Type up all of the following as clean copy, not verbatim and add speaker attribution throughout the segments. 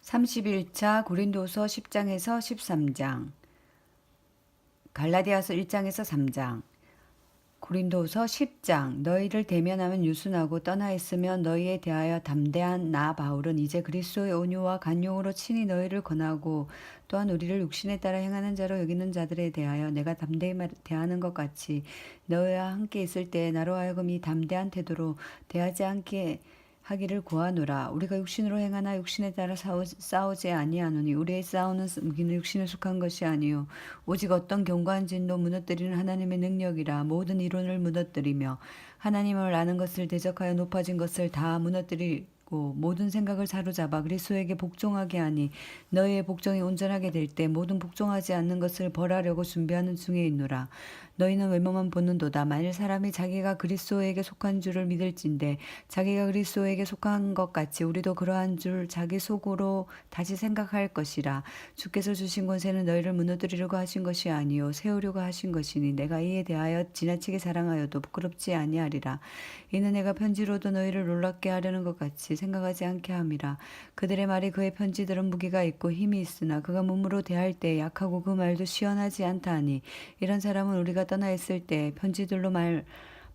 Speaker 1: 31차 고린도서 10장에서 13장, 갈라디아서 1장에서 3장, 고린도서 10장. 너희를 대면하면 유순하고 떠나 있으면 너희에 대하여 담대한 나 바울은 이제 그리스도의 온유와 간용으로 친히 너희를 권하고 또한 우리를 육신에 따라 행하는 자로 여기는 자들에 대하여 내가 담대히 대하는 것 같이 너희와 함께 있을 때 나로 하여금 이 담대한 태도로 대하지 않게 하기를 구하노라. 우리가 육신으로 행하나 육신에 따라 싸우지 아니하노니 우리의 싸우는 무기는 육신에 속한 것이 아니요 오직 어떤 견고한 진도 무너뜨리는 하나님의 능력이라. 모든 이론을 무너뜨리며 하나님을 아는 것을 대적하여 높아진 것을 다 무너뜨리고 모든 생각을 사로잡아 그리스도에게 복종하게 하니 너희의 복종이 온전하게 될 때 모든 복종하지 않는 것을 벌하려고 준비하는 중에 있노라. 너희는 외모만 보는도다. 만일 사람이 자기가 그리스도에게 속한 줄을 믿을진대 자기가 그리스도에게 속한 것 같이 우리도 그러한 줄 자기 속으로 다시 생각할 것이라. 주께서 주신 권세는 너희를 무너뜨리려고 하신 것이 아니요 세우려고 하신 것이니 내가 이에 대하여 지나치게 사랑하여도 부끄럽지 아니하리라. 이는 내가 편지로도 너희를 놀랍게 하려는 것 같이 생각하지 않게 함이라. 그들의 말이 그의 편지들은 무게가 있고 힘이 있으나 그가 몸으로 대할 때 약하고 그 말도 시원하지 않다 하니 이런 사람은 우리가 떠나 있을 때 편지들로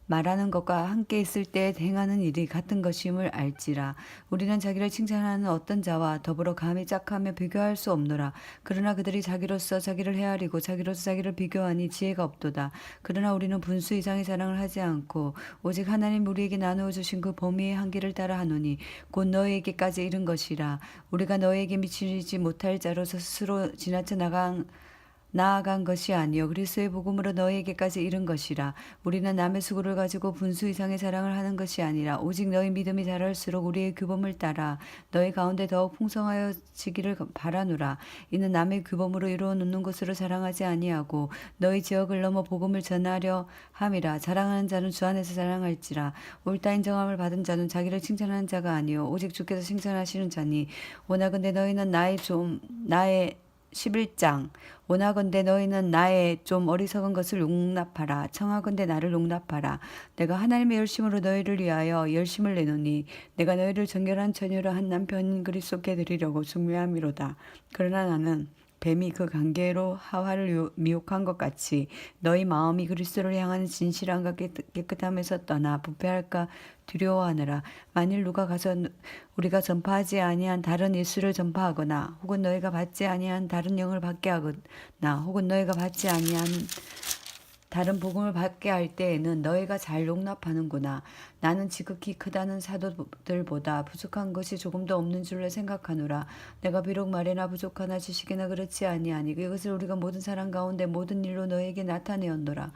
Speaker 1: 말하는 것과 함께 있을 때 행하는 일이 같은 것임을 알지라. 우리는 자기를 칭찬하는 어떤 자와 더불어 감히 짝하며 비교할 수 없노라. 그러나 그들이 자기로서 자기를 헤아리고 자기로서 자기를 비교하니 지혜가 없도다. 그러나 우리는 분수 이상의 자랑을 하지 않고 오직 하나님 우리에게 나누어 주신 그 범위의 한계를 따라 하노니 곧 너희에게까지 이른 것이라. 우리가 너희에게 미치지 못할 자로서 스스로 지나쳐 나아간 것이 아니요 그리스도의 복음으로 너희에게까지 이른 것이라. 우리는 남의 수고를 가지고 분수 이상의 자랑을 하는 것이 아니라 오직 너희 믿음이 자랄수록 우리의 규범을 따라 너희 가운데 더욱 풍성하여지기를 바라노라. 이는 남의 규범으로 이루어 놓는 것으로 자랑하지 아니하고 너희 지역을 넘어 복음을 전하려 함이라. 자랑하는 자는 주 안에서 자랑할지라. 옳다 인정함을 받은 자는 자기를 칭찬하는 자가 아니요 오직 주께서 칭찬하시는 자니. 원하건대 너희는 나의 11장. 원하건대 너희는 나의 좀 어리석은 것을 용납하라. 청하건대 나를 용납하라. 내가 하나님의 열심으로 너희를 위하여 열심을 내노니 내가 너희를 정결한 처녀로 한 남편 그리스도께 드리려고 중매함이로다. 그러나 나는 뱀이 그 관계로 하와를 미혹한 것 같이 너희 마음이 그리스도를 향하는 진실함과 깨끗함에서 떠나 부패할까 두려워하느라. 만일 누가 가서 우리가 전파하지 아니한 다른 예수를 전파하거나 혹은 너희가 받지 아니한 다른 영을 받게 하거나 혹은 너희가 받지 아니한 다른 복음을 받게 할 때에는 너희가 잘 용납하는구나. 나는 지극히 크다는 사도들보다 부족한 것이 조금도 없는 줄로 생각하노라. 내가 비록 말이나 부족하나 지식이나 그렇지 아니하니 이것을 우리가 모든 사람 가운데 모든 일로 너희에게 나타내었노라.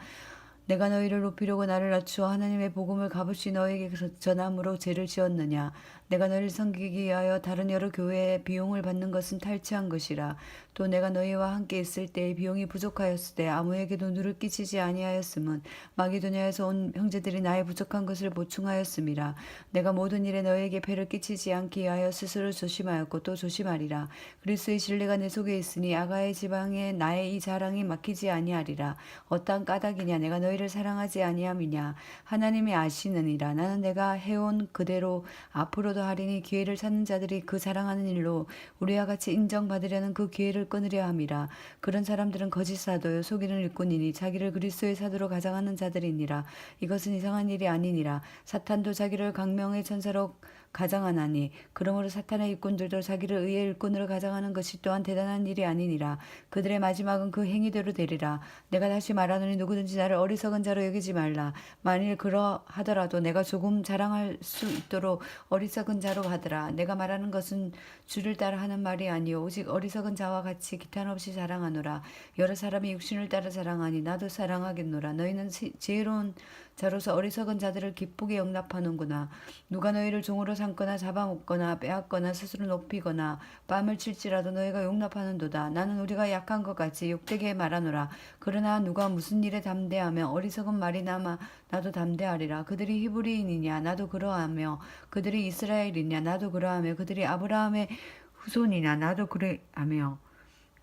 Speaker 1: 내가 너희를 높이려고 나를 낮추어 하나님의 복음을 값없이 너희에게 전함으로 죄를 지었느냐. 내가 너희를 섬기기 위하여 다른 여러 교회의 비용을 받는 것은 탈취한 것이라. 또 내가 너희와 함께 있을 때의 비용이 부족하였을 때 아무에게도 누를 끼치지 아니하였음은 마게도냐에서 온 형제들이 나의 부족한 것을 보충하였음이라. 내가 모든 일에 너희에게 폐를 끼치지 않기 위하여 스스로 조심하였고 또 조심하리라. 그리스도의 신뢰가 내 속에 있으니 아가의 지방에 나의 이 자랑이 막히지 아니하리라. 어떠한 까닭이냐. 내가 너희를 사랑하지 아니함이냐. 하나님이 아시느니라. 나는 내가 해온 그대로 앞으로도 하리니 기회를 찾는 자들이 그 자랑하는 일로 우리와 같이 인정받으려는 그 기회를 끊으려 함이라. 그런 사람들은 거짓 사도요 속이는 일꾼이니 자기를 그리스도의 사도로 가장하는 자들이니라. 이것은 이상한 일이 아니니라. 사탄도 자기를 강명의 천사로 가장하나니 그러므로 사탄의 일꾼들도 자기를 의의 일꾼으로 가장하는 것이 또한 대단한 일이 아니니라. 그들의 마지막은 그 행위대로 되리라. 내가 다시 말하노니 누구든지 나를 어리석은 자로 여기지 말라. 만일 그러하더라도 내가 조금 자랑할 수 있도록 어리석은 자로 하더라. 내가 말하는 것은 주를 따라 하는 말이 아니요 오직 어리석은 자와 같이 기탄 없이 자랑하노라. 여러 사람이 육신을 따라 자랑하니 나도 자랑하겠노라. 너희는 지혜로운 자로서 어리석은 자들을 기쁘게 용납하는구나. 누가 너희를 종으로 삼거나 잡아먹거나 빼앗거나 스스로 높이거나 뺨을 칠지라도 너희가 용납하는도다. 나는 우리가 약한 것 같이 욕되게 말하노라. 그러나 누가 무슨 일에 담대하며 어리석은 말이나마 나도 담대하리라. 그들이 히브리인이냐 나도 그러하며 그들이 이스라엘이냐 나도 그러하며 그들이 아브라함의 후손이냐 나도 그러하며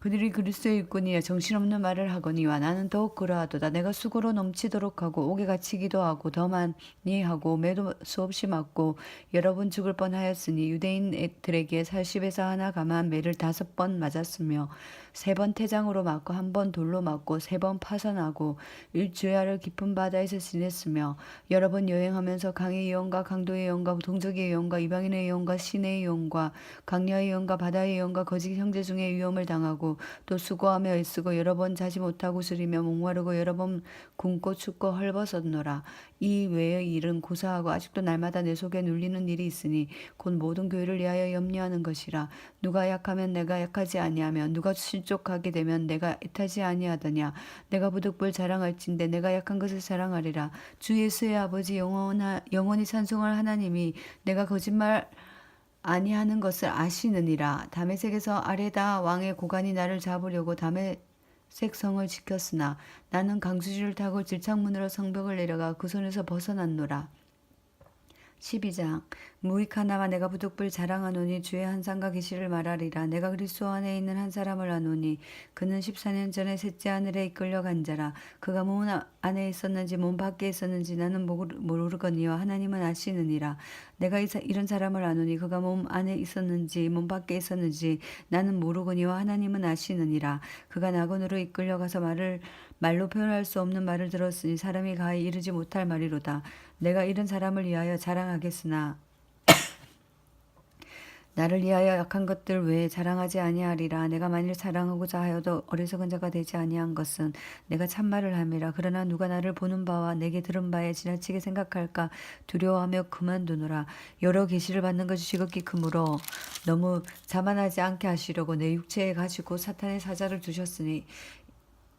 Speaker 1: 그들이 그리스도의 일꾼이여 정신없는 말을 하거니와 나는 더욱 그러하도다. 내가 수고로 넘치도록 하고 옥에 갇히기도 하고 더 많이 하고 매도 수없이 맞고 여러 번 죽을 뻔하였으니 유대인들에게 40에서 하나 감한 매를 5번 맞았으며 3번 태장으로 맞고 1번 돌로 맞고 3번 파선하고 일주야를 깊은 바다에서 지냈으며 여러 번 여행하면서 강의 예언과 강도의 예언과 동족의 예언과 이방인의 예언과 신의 예언과 강야의 예언과 바다의 예언과 거짓 형제 중에 위험을 당하고 또 수고하며 애쓰고 여러 번 자지 못하고 쓰리며 목마르고 여러 번 굶고 춥고 헐벗었노라. 이 외의 일은 고사하고 아직도 날마다 내 속에 눌리는 일이 있으니 곧 모든 교회를 위하여 염려하는 것이라. 누가 약하면 내가 약하지 아니하며 누가 실족하게 되면 내가 애타지 아니하더냐. 내가 부득불 자랑할진대 내가 약한 것을 자랑하리라. 주 예수의 아버지 영원히 찬송할 하나님이 내가 거짓말 아니하는 것을 아시느니라. 다메섹에서 아레다 왕의 고관이 나를 잡으려고 다메섹 성을 지켰으나 나는 강수지를 타고 질창문으로 성벽을 내려가 그 손에서 벗어났노라. 12장 무익하나마 내가 부득불 자랑하노니 주의 한상과 계시를 말하리라. 내가 그리스도 안에 있는 한 사람을 아노니 그는 14년 전에 셋째 하늘에 이끌려간 자라. 그가 몸 안에 있었는지 몸 밖에 있었는지 나는 모르거니와 하나님은 아시느니라. 내가 이런 사람을 아노니 그가 몸 안에 있었는지 몸 밖에 있었는지 나는 모르거니와 하나님은 아시느니라. 그가 낙원으로 이끌려가서 말로 표현할 수 없는 말을 들었으니 사람이 가히 이르지 못할 말이로다. 내가 이런 사람을 위하여 자랑하겠으나 나를 위하여 약한 것들 외에 자랑하지 아니하리라. 내가 만일 자랑하고자 하여도 어리석은 자가 되지 아니한 것은 내가 참말을 함이라. 그러나 누가 나를 보는 바와 내게 들은 바에 지나치게 생각할까 두려워하며 그만두노라. 여러 계시를 받는 것이 지극히 크므로 너무 자만하지 않게 하시려고 내 육체에 가지고 사탄의 사자를 두셨으니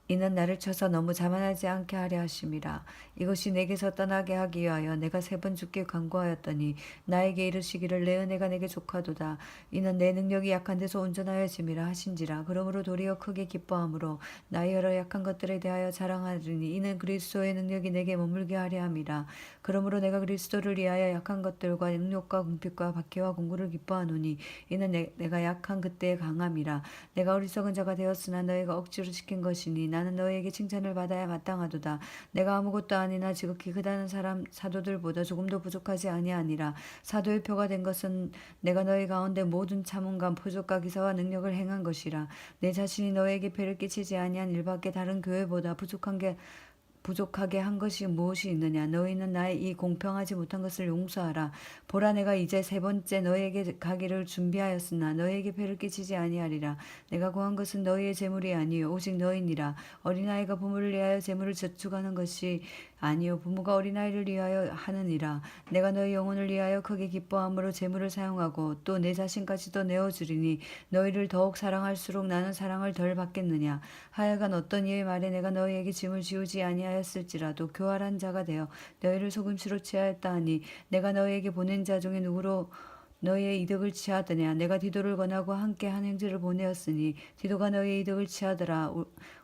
Speaker 1: 이는 나를 쳐서 너무 자만하지 않게 하려 하심이라. 이것이 내게서 떠나게 하기 위하여 내가 3번 주께 간구하였더니 나에게 이르시기를 내 은혜가 내게 족하도다. 이는 내 능력이 약한 데서 온전하여짐이라 하신지라. 그러므로 도리어 크게 기뻐함으로 나의 여러 약한 것들에 대하여 자랑하리니 이는 그리스도의 능력이 내게 머물게 하려 함이라. 그러므로 내가 그리스도를 위하여 약한 것들과 능력과 궁핍과 박해와 공고를 기뻐하노니 이는 내가 약한 그때의 강함이라. 내가 어리석은 자가 되었으나 너희가 억지로 시킨 것이니 나는 너희에게 칭찬을 받아야 마땅하도다. 내가 아무것도 아니나 지극히 크다는 사도들보다 조금도 부족하지 아니하니라. 사도의 표가 된 것은 내가 너희 가운데 모든 참음과 표적과 기사와 능력을 행한 것이라. 내 자신이 너희에게 배를 끼치지 아니한 일밖에 다른 교회보다 부족하게 한 것이 무엇이 있느냐. 너희는 나의 이 공평하지 못한 것을 용서하라. 보라 내가 이제 3번째 너희에게 가기를 준비하였으나 너희에게 배를 끼치지 아니하리라. 내가 구한 것은 너희의 재물이 아니요 오직 너희니라. 어린아이가 부모를 위하여 재물을 저축하는 것이 아니요 부모가 어린아이를 위하여 하느니라. 내가 너희 영혼을 위하여 크게 기뻐함으로 재물을 사용하고 또 내 자신까지도 내어주리니 너희를 더욱 사랑할수록 나는 사랑을 덜 받겠느냐. 하여간 어떤 이의 말에 내가 너희에게 짐을 지우지 아니하였을지라도 교활한 자가 되어 너희를 속임수로 취하였다 하니 내가 너희에게 보낸 자 중에 누구로 너희의 이득을 취하더냐. 내가 디도를 권하고 함께 한 형제를 보내었으니 디도가 너희의 이득을 취하더라.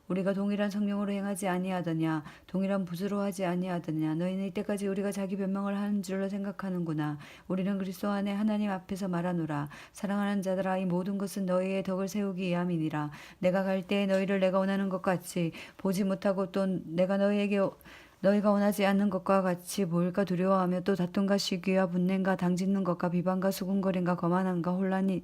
Speaker 1: 우리가 동일한 성령으로 행하지 아니하더냐. 동일한 붓으로 하지 아니하더냐. 너희는 이때까지 우리가 자기 변명을 하는 줄로 생각하는구나. 우리는 그리스도 안에 하나님 앞에서 말하노라. 사랑하는 자들아 이 모든 것은 너희의 덕을 세우기 위함이니라. 내가 갈 때에 너희를 내가 원하는 것 같이 보지 못하고 또 내가 너희가 원하지 않는 것과 같이 보일까 두려워하며 또 다툼과 시기와 분냄과 당짓는 것과 비방과 수군거림과 거만함과 혼란이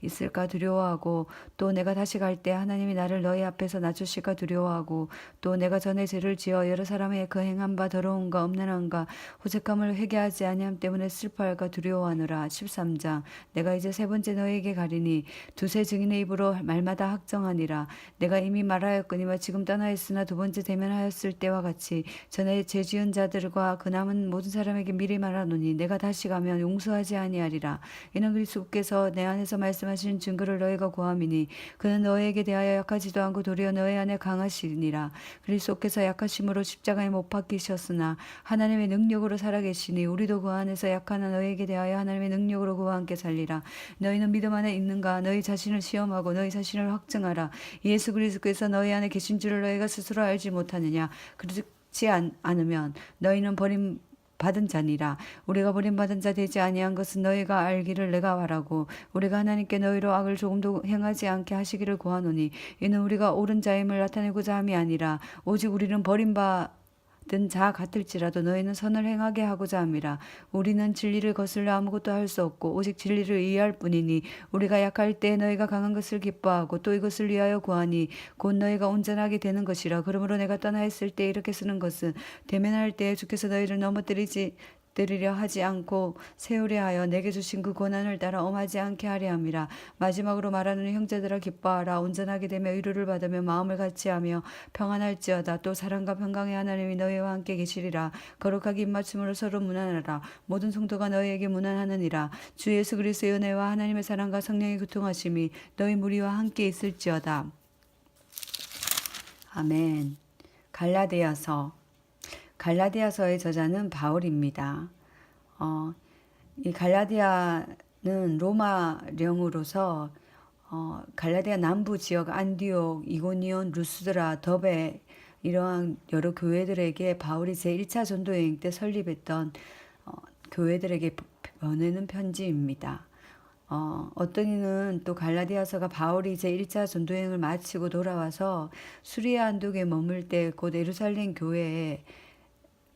Speaker 1: 있을까 두려워하고 또 내가 다시 갈 때 하나님이 나를 너희 앞에서 낮추실까 두려워하고 또 내가 전에 죄를 지어 여러 사람의 그 행한 바 더러움과 엄난함과 호색함을 회개하지 아니함 때문에 슬퍼할까 두려워하노라. 13장 내가 이제 3번째 너희에게 가리니 두세 증인의 입으로 말마다 확정하니라. 내가 이미 말하였거니와 지금 떠나 있으나 2번째 대면하였을 때와 같이 전에 죄 지은 자들과 그 남은 모든 사람에게 미리 말하노니 내가 다시 가면 용서하지 아니하리라. 이는 그리스도께서 내 안에서 말씀하신 증거를 너희가 구함이니 그는 너희에게 대하여 약하지도 않고 도리어 너희 안에 강하시니라. 그리스도께서 약하심으로 십자가에 못 박히셨으나 하나님의 능력으로 살아계시니 우리도 그 안에서 약하나 너희에게 대하여 하나님의 능력으로 그와 함께 살리라. 너희는 믿음 안에 있는가? 너희 자신을 시험하고 너희 자신을 확증하라. 예수 그리스도께서 너희 안에 계신 줄을 너희가 스스로 알지 못하느냐? 그렇지 않으면 너희는 받은 자니라. 우리가 버림받은 자 되지 아니한 것은 너희가 알기를 내가 바라고 우리가 하나님께 너희로 악을 조금도 행하지 않게 하시기를 구하노니 이는 우리가 옳은 자임을 나타내고자 함이 아니라 오직 우리는 버림받은 자 같을지라도 너희는 선을 행하게 하고자 함이라. 우리는 진리를 거슬러 아무것도 할 수 없고 오직 진리를 이해할 뿐이니 우리가 약할 때 너희가 강한 것을 기뻐하고 또 이것을 위하여 구하니 곧 너희가 온전하게 되는 것이라. 그러므로 내가 떠나 있을 때 이렇게 쓰는 것은 대면할 때에 주께서 너희를 넘어뜨리려 하지 않고 세우려 하여 내게 주신 그 고난을 따라 엄하지 않게 하려 함이라. 마지막으로 말하는 형제들아 기뻐하라. 온전하게 되며 위로를 받으며 마음을 같이하며 평안할지어다. 또 사랑과 평강의 하나님이 너희와 함께 계시리라. 거룩하게 입맞춤으로 서로 문안하라. 모든 성도가 너희에게 문안하느니라. 주 예수 그리스도의 은혜와 하나님의 사랑과 성령의 교통하심이 너희 무리와 함께 있을지어다. 아멘. 갈라디아서의 저자는 바울입니다. 이 갈라디아는 로마령으로서 갈라디아 남부 지역 안디옥, 이고니온, 루스드라, 더베 이러한 여러 교회들에게 바울이 제1차 전도 여행 때 설립했던 교회들에게 보내는 편지입니다. 어떤 이는 또 갈라디아서가 바울이 제1차 전도여행을 마치고 돌아와서 수리아 안독에 머물 때 곧 예루살렘 교회에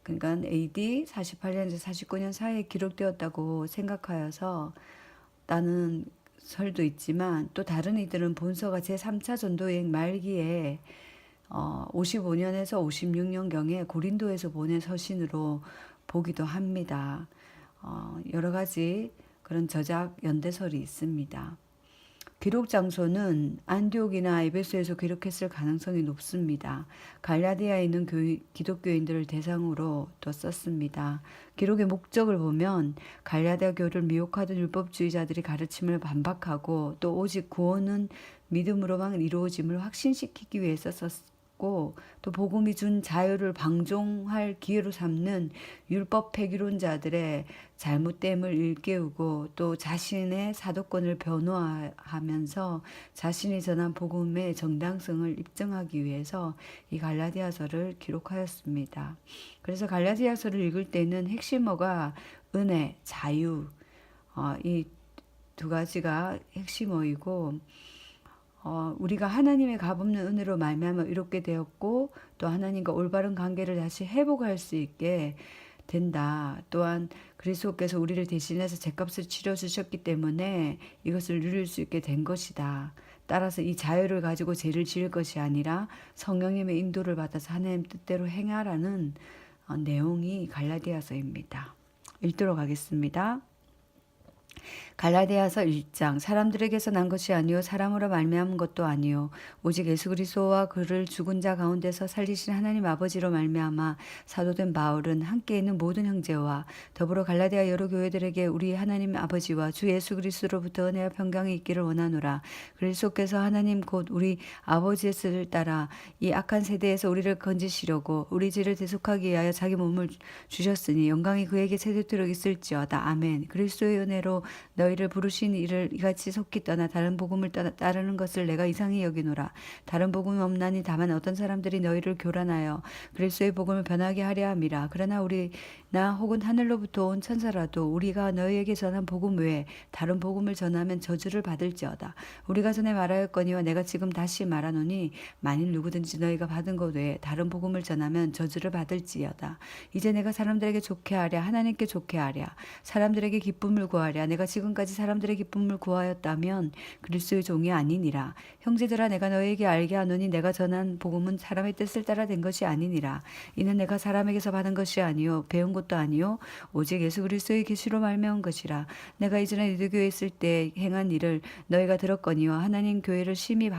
Speaker 1: 그러니까 AD 48년에서 49년 사이에 기록되었다고 생각하여서 나는 설도 있지만 또 다른 이들은 본서가 제3차 전도여행 말기에 55년에서 56년경에 고린도에서 보낸 서신으로 보기도 합니다. 여러 가지 그런 저작 연대설이 있습니다. 기록 장소는 안디옥이나 에베소에서 기록했을 가능성이 높습니다. 갈라디아에 있는 기독교인들을 대상으로 또 썼습니다. 기록의 목적을 보면 갈라디아 교를 미혹하던 율법주의자들이 가르침을 반박하고 또 오직 구원은 믿음으로만 이루어짐을 확신시키기 위해서 썼고 또 복음이 준 자유를 방종할 기회로 삼는 율법 폐기론자들의 잘못됨을 일깨우고 또 자신의 사도권을 변호하면서 자신이 전한 복음의 정당성을 입증하기 위해서 이 갈라디아서를 기록하였습니다. 그래서 갈라디아서를 읽을 때는 핵심어가 은혜, 자유 이 두 가지가 핵심어이고 우리가 하나님의 값없는 은혜로 말미암아 이롭게 되었고 또 하나님과 올바른 관계를 다시 회복할 수 있게 된다. 또한 그리스도께서 우리를 대신해서 죄값을 치러 주셨기 때문에 이것을 누릴 수 있게 된 것이다. 따라서 이 자유를 가지고 죄를 지을 것이 아니라 성령님의 인도를 받아서 하나님 뜻대로 행하라는 내용이 갈라디아서입니다. 읽도록 하겠습니다. 갈라디아서 1장 사람들에게서 난 것이 아니요 사람으로 말미암은 것도 아니요 오직 예수 그리스도와 그를 죽은 자 가운데서 살리신 하나님 아버지로 말미암아 사도된 바울은 함께 있는 모든 형제와 더불어 갈라디아 여러 교회들에게 우리 하나님 아버지와 주 예수 그리스도로부터 은혜와 평강이 있기를 원하노라. 그리스도께서 하나님 곧 우리 아버지의 뜻을 따라 이 악한 세대에서 우리를 건지시려고 우리 죄를 대속하기 위하여 자기 몸을 주셨으니 영광이 그에게 세대토록 있을지어다. 아멘. 그리스도의 은혜로 너희를 부르신 이를 이같이 속히 떠나 다른 복음을 따르는 것을 내가 이상히 여기노라. 다른 복음이 없나니 다만 어떤 사람들이 너희를 교란하여 그리스도의 복음을 변하게 하려 함이라. 그러나 우리나 혹은 하늘로부터 온 천사라도 우리가 너희에게 전한 복음 외에 다른 복음을 전하면 저주를 받을지어다. 우리가 전에 말하였거니와 내가 지금 다시 말하노니 만일 누구든지 너희가 받은 것 외에 다른 복음을 전하면 저주를 받을지어다. 이제 내가 사람들에게 좋게 하랴 하나님께 좋게 하랴 사람들에게 기쁨을 구하랴 내가 지금까지 사람들의 기쁨을 구하였다면 그리스도의 종이 아니니라. 형제들아 내가 너희에게 알게 하노니 내가 전한 복음은 사람의 뜻을 따라 된 것이 아니니라. 이는 내가 사람에게서 받은 것이 아니요 배운 것도 아니요 오직 예수 그리스도의 계시로 말미암은 것이라. 내가 이전에 유대교에 있을 때 행한 일을 너희가 들었거니와 하나님 교회를 심히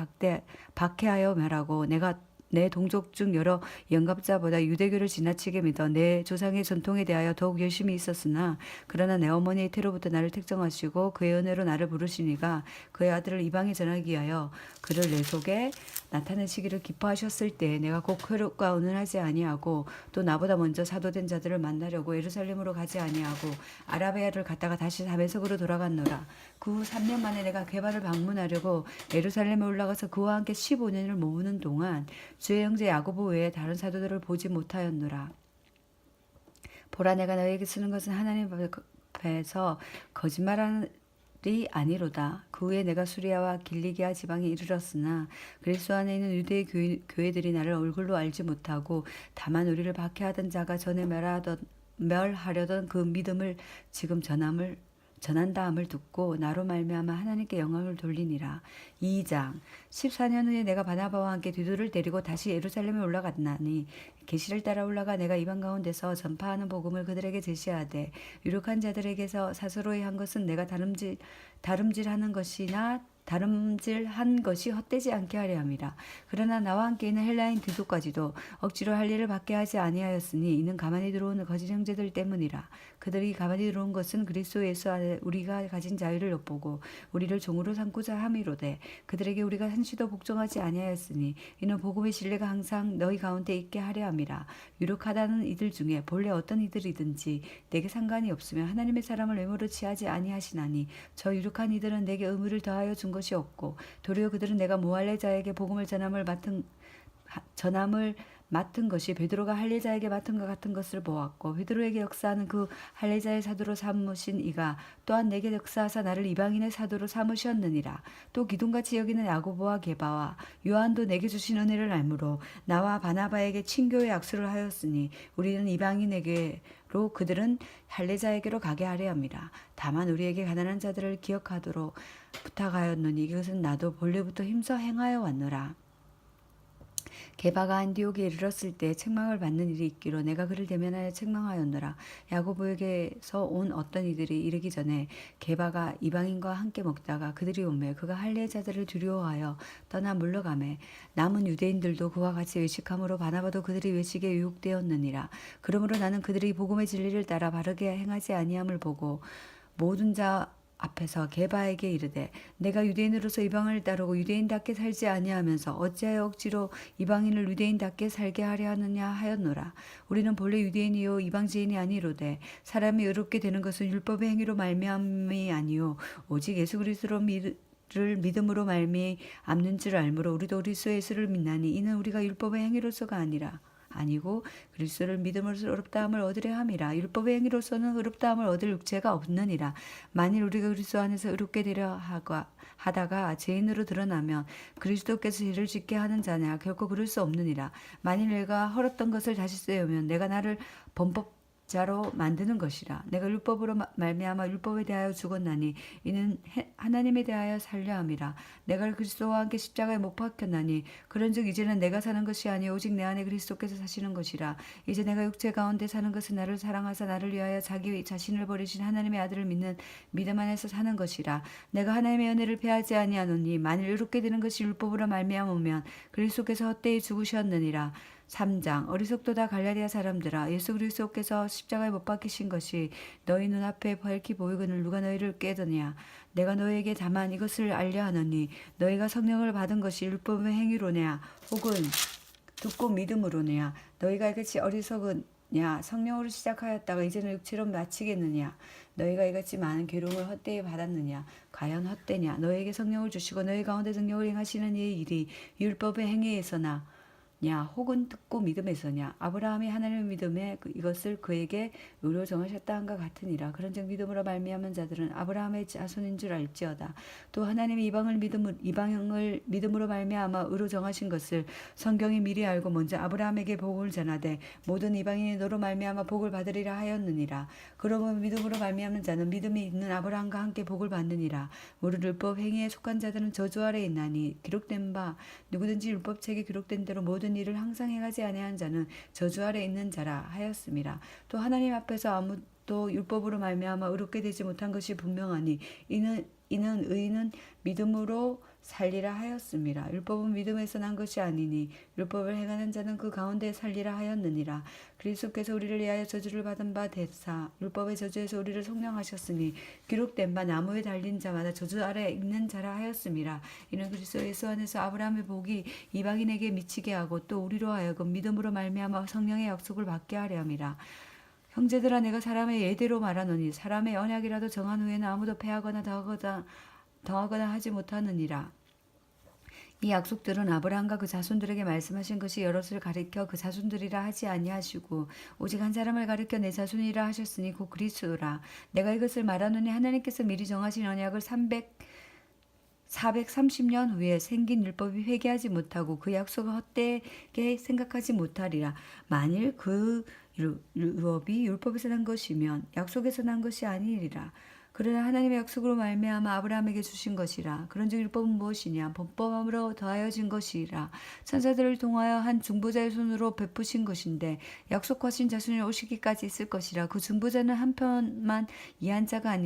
Speaker 1: 박해하여 멸하고 내가 내 동족 중 여러 영갑자보다 유대교를 지나치게 믿어 내 조상의 전통에 대하여 더욱 열심히 있었으나 그러나 내 어머니의 태로부터 나를 택정하시고 그의 은혜로 나를 부르시니가 그의 아들을 이방에 전하기 위하여 그를 내 속에 나타내시기를 기뻐하셨을 때 내가 곧 쾌락과 은은하지 아니하고 또 나보다 먼저 사도된 자들을 만나려고 예루살렘으로 가지 아니하고 아라비아를 갔다가 다시 다메섹으로 돌아갔노라. 그 후 3년 만에 내가 게바를 방문하려고 예루살렘에 올라가서 그와 함께 15년을 머무는 동안 주의 형제 야고보 외에 다른 사도들을 보지 못하였노라. 보라 내가 너에게 쓰는 것은 하나님 앞에서 거짓말하는 이 아니로다. 그 후에 내가 수리아와 길리기아 지방에 이르렀으나 그리스도 안에 있는 유대의 교회들이 나를 얼굴로 알지 못하고 다만 우리를 박해하던 자가 전에 멸하려던 그 믿음을 지금 전한다함을 듣고 나로 말미암아 하나님께 영광을 돌리니라. 2장 14년 후에 내가 바나바와 함께 디도를 데리고 다시 예루살렘에 올라갔나니 계시를 따라 올라가 내가 이방 가운데서 전파하는 복음을 그들에게 제시하되 유력한 자들에게서 사스로이 한 것은 내가 다름질한 것이 헛되지 않게 하려 함이라. 그러나 나와 함께 있는 헬라인 디도까지도 억지로 할 일을 받게 하지 아니하였으니 이는 가만히 들어오는 거짓 형제들 때문이라. 그들이 가만히 들어온 것은 그리스도 예수 안에 우리가 가진 자유를 엿보고 우리를 종으로 삼고자 함이로되 그들에게 우리가 한시도 복종하지 아니하였으니 이는 복음의 신뢰가 항상 너희 가운데 있게 하려 함이라. 유력하다는 이들 중에 본래 어떤 이들이든지 내게 상관이 없으며 하나님의 사람을 외모로 취하지 아니하시나니 저 유력한 이들은 내게 의무를 더하여 준 것이 없고 도리어 그들은 내가 모할레자에게 복음을 전함을 맡은 것이 베드로가 할례자에게 맡은 것 같은 것을 보았고 베드로에게 역사하는 그 할례자의 사도로 삼으신 이가 또한 내게 역사하사 나를 이방인의 사도로 삼으셨느니라. 또 기둥같이 여기는 야고보와 게바와 요한도 내게 주신 은혜를 알므로 나와 바나바에게 친교의 악수를 하였으니 우리는 이방인에게로 그들은 할례자에게로 가게 하려 함이라. 다만 우리에게 가난한 자들을 기억하도록 부탁하였노니 이것은 나도 본래부터 힘써 행하여 왔노라. 게바가 안디옥에 이르렀을 때 책망을 받는 일이 있기로 내가 그를 대면하여 책망하였노라. 야고보에게서 온 어떤 이들이 이르기 전에 게바가 이방인과 함께 먹다가 그들이 오매 그가 할례자들을 두려워하여 떠나 물러가매 남은 유대인들도 그와 같이 외식함으로 바나바도 그들이 외식에 유혹되었느니라. 그러므로 나는 그들이 복음의 진리를 따라 바르게 행하지 아니함을 보고 모든 자 앞에서 게바에게 이르되 내가 유대인으로서 이방을 따르고 유대인답게 살지 아니하면서 어찌하여 억지로 이방인을 유대인답게 살게 하려 하느냐 하였노라. 우리는 본래 유대인이요 이방지인이 아니로되 사람이 의롭게 되는 것은 율법의 행위로 말미암이 아니요 오직 예수 그리스도를 믿음으로 말미암는 줄 알므로 우리도 그리스도 예수를 믿나니 이는 우리가 율법의 행위로서가 아니고 그리스도를 믿음으로써 의롭다함을 얻으려 함이라. 율법의 행위로서는 의롭다함을 얻을 육체가 없느니라. 만일 우리가 그리스도 안에서 의롭게 되려 하다가 죄인으로 드러나면 그리스도께서 죄를 짓게 하는 자냐 결코 그럴 수 없느니라. 만일 내가 헐었던 것을 다시 쓰여면 내가 나를 범법자로 만드는 것이라. 내가 율법으로 말미암아 율법에 대하여 죽었나니 이는 하나님에 대하여 살려 함이라. 내가 그리스도와 함께 십자가에 못 박혔나니 그런즉 이제는 내가 사는 것이 아니요 오직 내 안에 그리스도께서 사시는 것이라. 이제 내가 육체 가운데 사는 것은 나를 사랑하사 나를 위하여 자기 자신을 버리신 하나님의 아들을 믿는 믿음 안에서 사는 것이라. 내가 하나님의 은혜를 패하지 아니하노니 만일 의롭게 되는 것이 율법으로 말미암으면 그리스도께서 헛되이 죽으셨느니라. 3장 어리석도다 갈라디아 사람들아 예수 그리스도께서 십자가에 못 박히신 것이 너희 눈앞에 밝히 보이거늘 누가 너희를 깨더냐. 내가 너희에게 다만 이것을 알려 하노니 너희가 성령을 받은 것이 율법의 행위로냐 혹은 듣고 믿음으로냐. 너희가 이같이 어리석으냐 성령으로 시작하였다가 이제는 육체로 마치겠느냐. 너희가 이같이 많은 괴로움을 헛되이 받았느냐. 과연 헛되냐. 너희에게 성령을 주시고 너희 가운데 능력을 행하시는 이 일이 율법의 행위에서나 냐 혹은 듣고 믿음에서냐. 아브라함이 하나님의 믿음에 이것을 그에게 의로 정하셨다 한것 같으니라. 그런즉 믿음으로 말미암은 자들은 아브라함의 자손인 줄 알지어다. 또 하나님이 이방을 믿음으로 말미암아 의로 정하신 것을 성경이 미리 알고 먼저 아브라함에게 복을 전하되 모든 이방인이 너로 말미암아 복을 받으리라 하였느니라. 그러므로 믿음으로 말미암는 자는 믿음이 있는 아브라함과 함께 복을 받느니라. 무릇 율법 행위에 속한 자들은 저주 아래 있나니 기록된 바 누구든지 율법책에 기록된 대로 모든 일을 항상 행하지 아니한 자는 저주 아래 있는 자라 하였음이라. 또 하나님 앞에서 아무도 율법으로 말미암아 의롭게 되지 못한 것이 분명하니 이는 의인은 믿음으로 살리라 하였음이라. 율법은 믿음에서 난 것이 아니니 율법을 행하는 자는 그 가운데 살리라 하였느니라. 그리스도께서 우리를 위하여 저주를 받은 바 되사 율법의 저주에서 우리를 속량하셨으니 기록된 바 나무에 달린 자마다 저주 아래 있는 자라 하였음이라. 이는 그리스도 예수 안에서 아브라함의 복이 이방인에게 미치게 하고 또 우리로 하여금 믿음으로 말미암아 성령의 약속을 받게 하려 함이라. 형제들아 내가 사람의 예대로 말하노니 사람의 언약이라도 정한 후에는 아무도 패하거나 더하거나 하지 못하느니라. 이 약속들은 아브라함과 그 자손들에게 말씀하신 것이 여럿을 가리켜 그 자손들이라 하지 아니하시고 오직 한 사람을 가리켜 내 자손이라 하셨으니 곧 그리스도라. 내가 이것을 말하노니 하나님께서 미리 정하신 언약을 430년 후에 생긴 율법이 회개하지 못하고 그 약속을 헛되게 생각하지 못하리라. 만일 그 율법이 율법에서 난 것이면 약속에서 난 것이 아니리라. 그러나 하나님의 약속으로 말미암아 아브라함에게 주신 것이라. 그런즉 율법은 무엇이냐? 법범으로 더하여진 것이라. 천사들을 통하여 한 중보자의 손으로 베푸신 것인데 약속하신 자손이 오시기까지 있을 것이라. 그 중보자는 한편만 이한 자가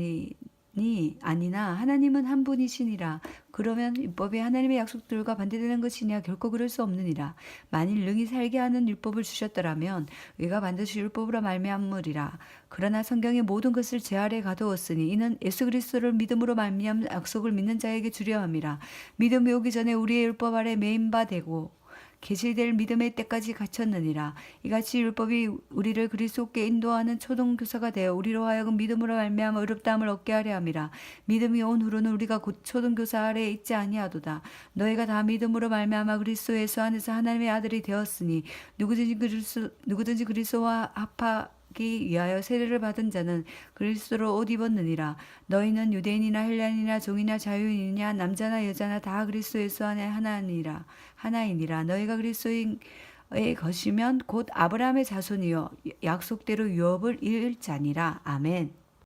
Speaker 1: 아니나 하나님은 한 분이시니라. 그러면 율법이 하나님의 약속들과 반대되는 것이냐? 결코 그럴 수 없느니라. 만일 능히 살게 하는 율법을 주셨더라면 의가 반드시 율법으로 말미암으리라. 그러나 성경의 모든 것을 제 아래 가두었으니 이는 예수 그리스도를 믿음으로 말미암은 약속을 믿는 자에게 주려 함이라. 믿음이 오기 전에 우리의 율법 아래 매인 바 되고 계시될 믿음의 때까지 갇혔느니라. 이같이 율법이 우리를 그리스도께 인도하는 초등교사가 되어 우리로 하여금 믿음으로 말미암아 의롭다함을 얻게 하려 함이라. 믿음이 온 후로는 우리가 곧 초등교사 아래에 있지 아니하도다. 너희가 다 믿음으로 말미암아 그리스도 예수 안에서 하나님의 아들이 되었으니 누구든지 그리스도와 합하기 위하여 세례를 받은 자는 그리스도로 옷 입었느니라. 너희는 유대인이나 헬라인이나 종이나 자유인이냐 남자나 여자나 다 그리스도 예수 안에 하나이니라. 너희가 그리스도의 것이면 곧 아브라함의 자손이요 약속대로 유업을 이을 자니라. 아멘.